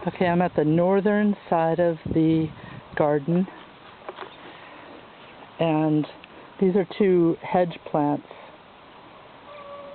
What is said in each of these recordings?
Okay, I'm at the northern side of the garden, and these are two hedge plants.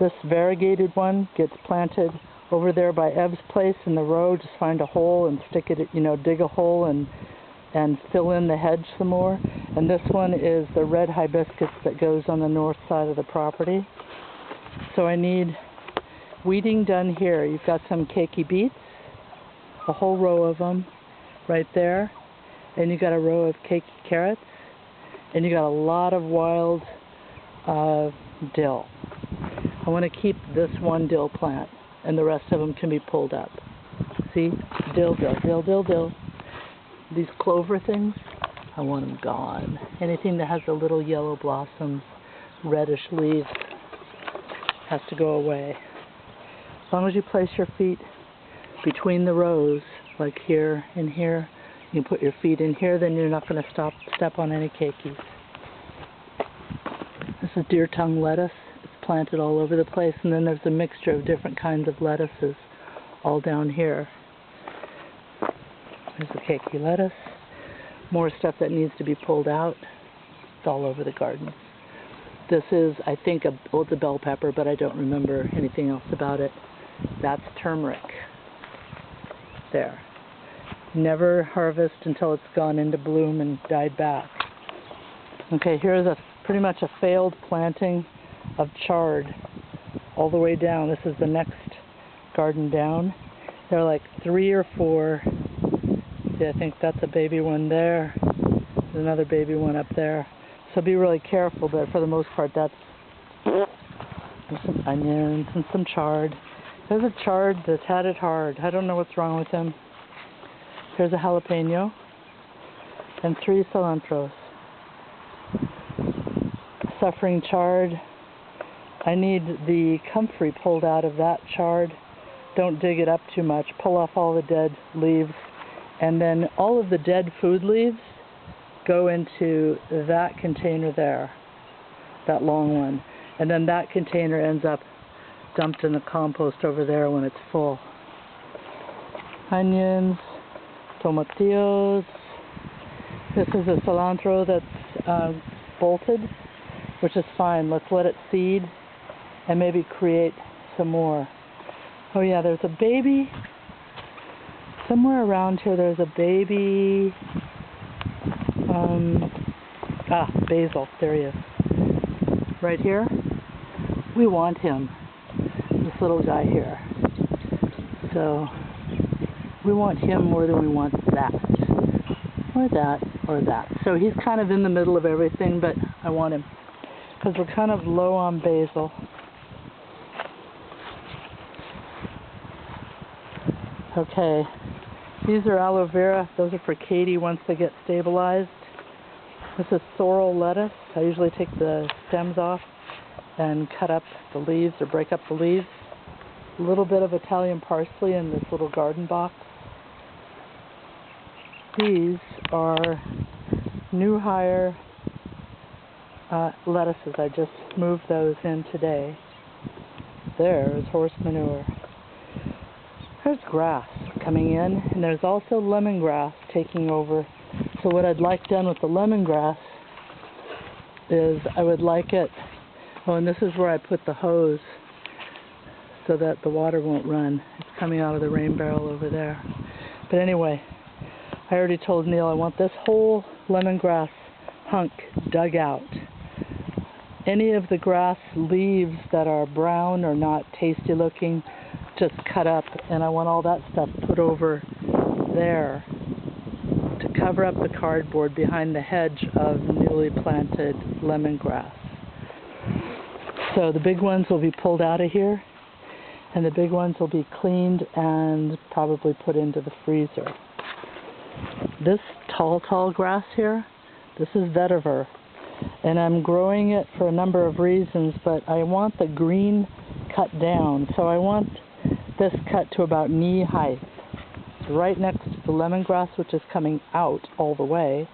This variegated one gets planted over there by Ev's place in the row. Just find a hole and stick it, dig a hole and fill in the hedge some more. And this one is the red hibiscus that goes on the north side of the property. So I need weeding done here. You've got some cakey beets, a whole row of them right there, and you got a row of cakey carrots, and you got a lot of wild dill. I want to keep this one dill plant, and the rest of them can be pulled up. See? Dill, dill, dill, dill, dill. These clover things, I want them gone. Anything that has the little yellow blossoms, reddish leaves, has to go away. As long as you place your feet between the rows, like here and here, you put your feet in here, then you're not going to step on any keikis. This is deer tongue lettuce. It's planted all over the place, and then there's a mixture of different kinds of lettuces all down here. There's the keiki lettuce. More stuff that needs to be pulled out. It's all over the garden. This is, I think, it's a bell pepper, but I don't remember anything else about it. That's turmeric. There. Never harvest until it's gone into bloom and died back. Okay, here's pretty much a failed planting of chard all the way down. This is the next garden down. There are like 3 or 4. See, I think that's a baby one there. There's another baby one up there. So be really careful, but for the most part, there's some onions and some chard. There's a chard that's had it hard. I don't know what's wrong with him. Here's a jalapeno and 3 cilantros. Suffering chard. I need the comfrey pulled out of that chard. Don't dig it up too much. Pull off all the dead leaves. And then all of the dead food leaves go into that container there, that long one. And then that container ends up dumped in the compost over there when it's full. Onions, tomatillos. This is a cilantro that's bolted, which is fine. Let's let it seed and maybe create some more. Oh yeah, there's a baby. Somewhere around here there's a baby. Basil. There he is. Right here. We want him. This little guy here. So we want him more than we want that. Or that. Or that. So he's kind of in the middle of everything, but I want him. Because we're kind of low on basil. Okay. These are aloe vera. Those are for Katie once they get stabilized. This is sorrel lettuce. I usually take the stems off and cut up the leaves or break up the leaves. A little bit of Italian parsley in this little garden box. These are new hire lettuces. I just moved those in today. There's horse manure. There's grass coming in, and there's also lemongrass taking over. So what I'd like done with the lemongrass is I would like it, and this is where I put the hose so that the water won't run. It's coming out of the rain barrel over there. But anyway, I already told Neil I want this whole lemongrass hunk dug out. Any of the grass leaves that are brown or not tasty looking, just cut up, and I want all that stuff put over there to cover up the cardboard behind the hedge of newly planted lemongrass. So the big ones will be pulled out of here, and the big ones will be cleaned and probably put into the freezer. This tall grass here, this is vetiver, and I'm growing it for a number of reasons, but I want the green cut down. So I want this cut to about knee height, right next to the lemongrass, which is coming out all the way.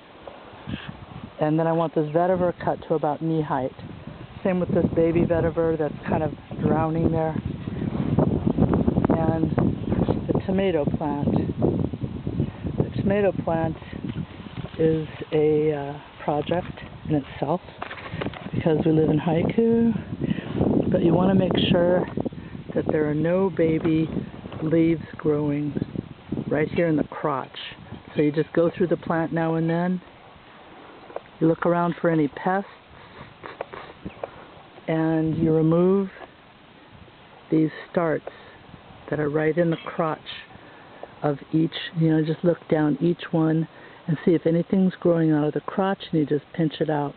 And then I want this vetiver cut to about knee height. Same with this baby vetiver that's kind of drowning there. And the tomato plant. tomato plant is a project in itself because we live in haiku, but you want to make sure that there are no baby leaves growing right here in the crotch. So you just go through the plant now and then. You look around for any pests, and you remove these starts that are right in the crotch of each. Just look down each one and see if anything's growing out of the crotch, and you just pinch it out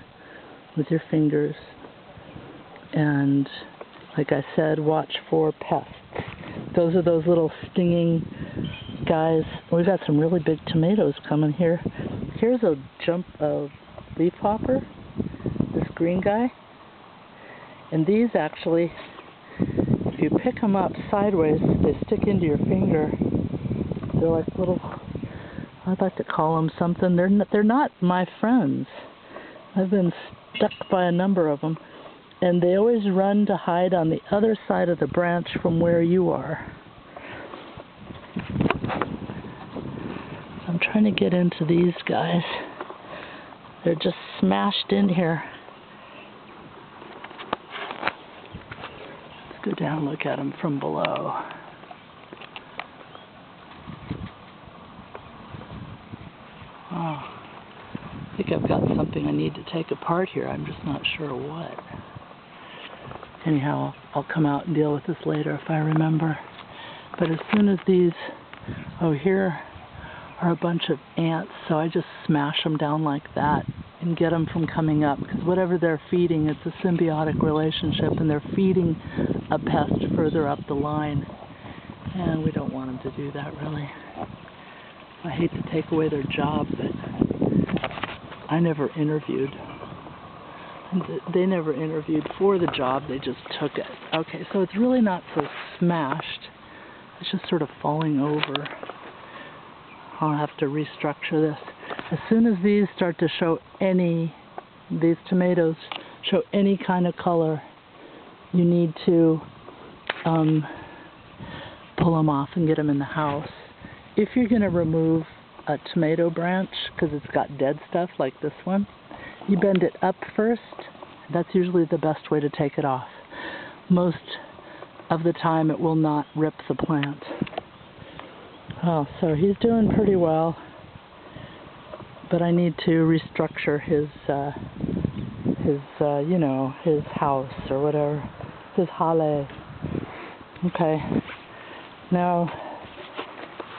with your fingers. And like I said, watch for pests. Those are those little stinging guys. We've got some really big tomatoes coming here. Here's a jump of leafhopper, this green guy. And these actually, if you pick them up sideways, they stick into your finger. They're like little, I'd like to call them something. They're not my friends. I've been stuck by a number of them. And they always run to hide on the other side of the branch from where you are. I'm trying to get into these guys. They're just smashed in here. Let's go down and look at them from below. Oh, I think I've got something I need to take apart here. I'm just not sure what. Anyhow, I'll come out and deal with this later if I remember. But as soon as these, here are a bunch of ants, so I just smash them down like that and get them from coming up, because whatever they're feeding, it's a symbiotic relationship, and they're feeding a pest further up the line, and we don't want them to do that, really. I hate to take away their job, but I never interviewed. They never interviewed for the job, they just took it. Okay, so it's really not so smashed, it's just sort of falling over. I'll have to restructure this. As soon as these start to show these tomatoes show any kind of color, you need to pull them off and get them in the house. If you're going to remove a tomato branch, because it's got dead stuff like this one, you bend it up first. That's usually the best way to take it off. Most of the time it will not rip the plant. Oh, so he's doing pretty well, but I need to restructure his house or whatever, his hale. Okay, now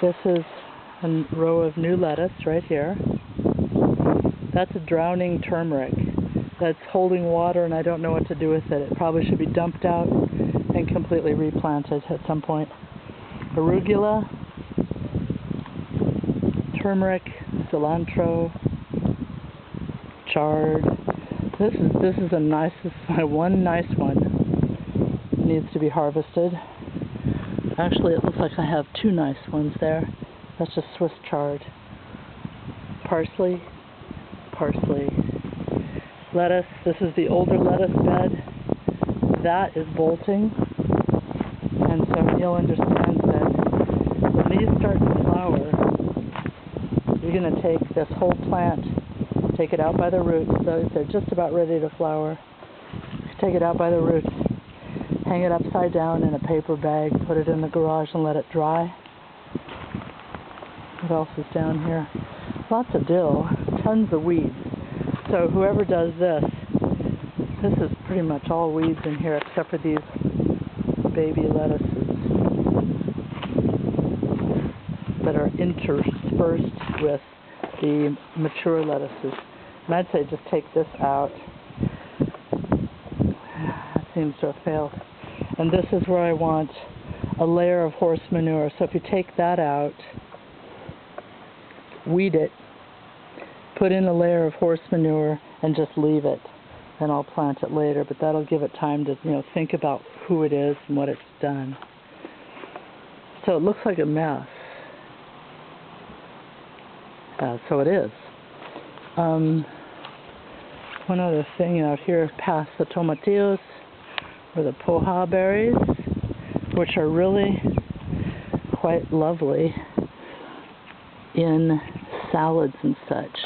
this is a row of new lettuce right here. That's a drowning turmeric that's holding water, and I don't know what to do with it. It probably should be dumped out and completely replanted at some point. Arugula, turmeric, cilantro, chard. This is the nicest, one nice one. It needs to be harvested. Actually, it looks like I have two nice ones there. That's just Swiss chard. Parsley. Lettuce. This is the older lettuce bed. That is bolting. And so you'll understand that when these start to flower, you're going to take this whole plant, take it out by the roots. So they're just about ready to flower. Take it out by the roots, hang it upside down in a paper bag, put it in the garage and let it dry. What else is down here? Lots of dill, tons of weeds. So whoever does this is pretty much all weeds in here except for these baby lettuces that are interspersed with the mature lettuces. And I'd say just take this out. That seems to have failed. And this is where I want a layer of horse manure. So if you take that out, weed it, put in a layer of horse manure, and just leave it. Then I'll plant it later, but that'll give it time to, think about who it is and what it's done. So it looks like a mess. So it is. One other thing out here, past the tomatillos, or the poha berries, which are really quite lovely. in salads and such,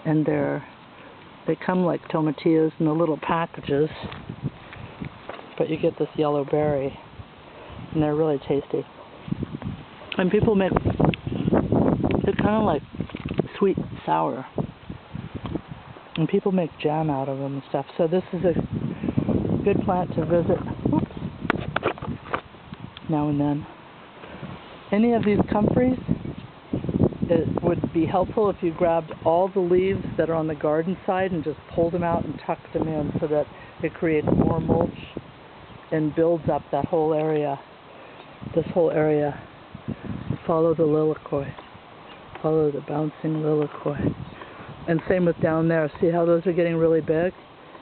and they come like tomatillos in the little packages, but you get this yellow berry, and they're really tasty. And people make, they're kind of like sweet and sour, and people make jam out of them and stuff. So this is a good plant to visit. Oops. Now and then. Any of these comfreys, it would be helpful if you grabbed all the leaves that are on the garden side and just pulled them out and tucked them in so that it creates more mulch and builds up that whole area. This whole area. Follow the lilacoy. Follow the bouncing lilacoy. And same with down there. See how those are getting really big?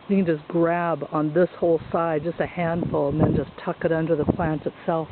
You can just grab on this whole side, just a handful, and then just tuck it under the plant itself.